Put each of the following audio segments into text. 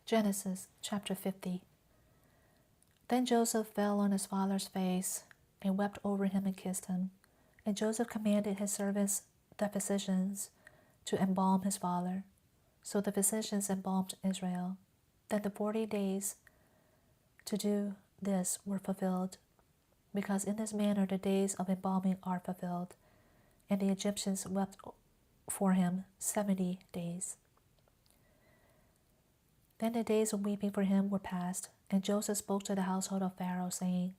Genesis chapter 50. Then Joseph fell on his father's face and wept over him and kissed him. And Joseph commanded his servants, the physicians, to embalm his father. So the physicians embalmed Israel. Then the 40 days to do this were fulfilled, because in this manner the days of embalming are fulfilled. And the Egyptians wept for him 70 days. Then the days of weeping for him were past, and Joseph spoke to the household of Pharaoh, saying,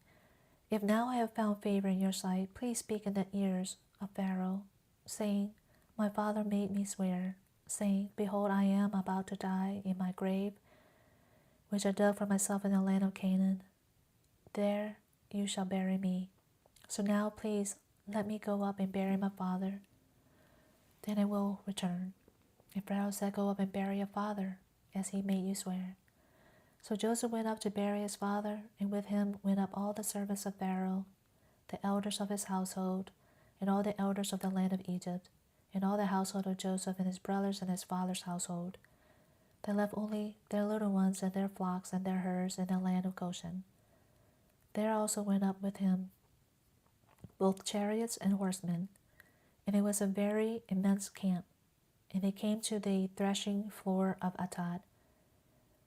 If now I have found favor in your sight, please speak in the ears of Pharaoh, saying, My father made me swear, saying, Behold, I am about to die in my grave, which I dug for myself in the land of Canaan. There you shall bury me. So now please let me go up and bury my father. Then I will return. And Pharaoh said, Go up and bury your father, as he made you swear. So Joseph went up to bury his father, and with him went up all the servants of Pharaoh, the elders of his household, and all the elders of the land of Egypt, and all the household of Joseph and his brothers and his father's household. They left only their little ones and their flocks and their herds in the land of Goshen. There also went up with him both chariots and horsemen, and it was a very immense camp. And they came to the threshing floor of Atad,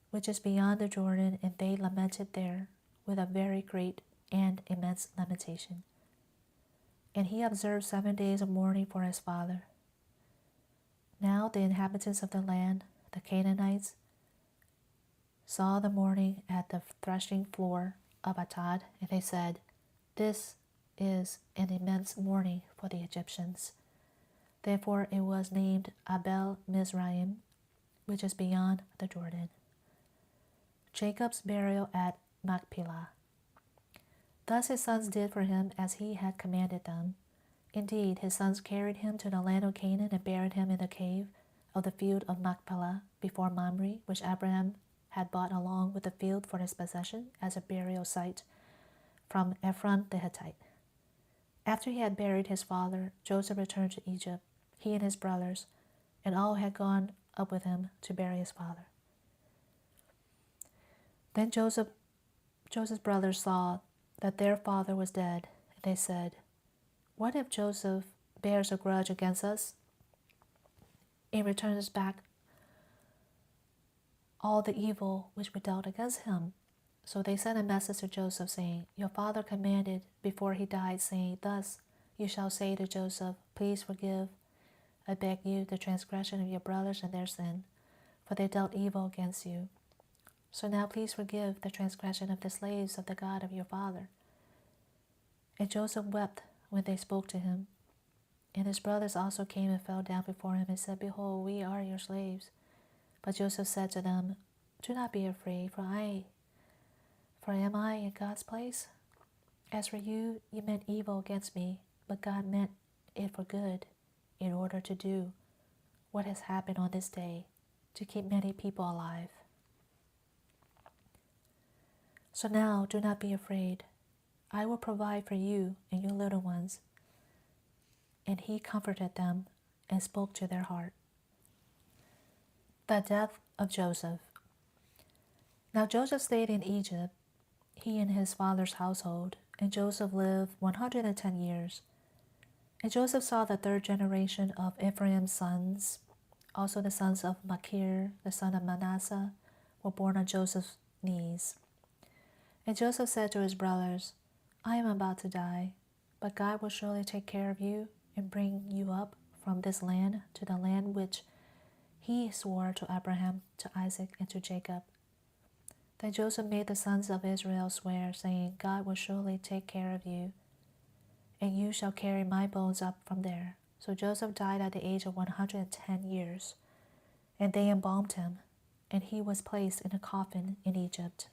which is beyond the Jordan, and they lamented there with a very great and immense lamentation. And he observed 7 days of mourning for his father. Now the inhabitants of the land, the Canaanites, saw the mourning at the threshing floor of Atad, and they said, This is an immense mourning for the Egyptians. Therefore it was named Abel Mizraim, which is beyond the Jordan. Jacob's burial at Machpelah. Thus his sons did for him as he had commanded them. Indeed, his sons carried him to the land of Canaan and buried him in the cave of the field of Machpelah before Mamre, which Abraham had bought along with the field for his possession as a burial site from Ephron the Hittite. After he had buried his father, Joseph returned to Egypt, he and his brothers, and all had gone up with him to bury his father. Then Joseph's brothers saw that their father was dead, and they said, What if Joseph bears a grudge against us and returns back all the evil which we dealt against him? So they sent a message to Joseph, saying, Your father commanded before he died, saying, Thus you shall say to Joseph, Please forgive, I beg you, the transgression of your brothers and their sin, for they dealt evil against you. So now please forgive the transgression of the slaves of the God of your father. And Joseph wept when they spoke to him. And his brothers also came and fell down before him and said, Behold, we are your slaves. But Joseph said to them, Do not be afraid, for am I in God's place? As for you, you meant evil against me, but God meant it for good, in order to do what has happened on this day, to keep many people alive. So now do not be afraid. I will provide for you and your little ones. And he comforted them and spoke to their heart. The death of Joseph. Now Joseph stayed in Egypt, he and his father's household, and Joseph lived 110 years. And Joseph saw the third generation of Ephraim's sons. Also the sons of Machir, the son of Manasseh, were born on Joseph's knees. And Joseph said to his brothers, I am about to die, but God will surely take care of you and bring you up from this land to the land which he swore to Abraham, to Isaac, and to Jacob. Then Joseph made the sons of Israel swear, saying, God will surely take care of you, and you shall carry my bones up from there. So Joseph died at the age of 110 years, and they embalmed him, and he was placed in a coffin in Egypt.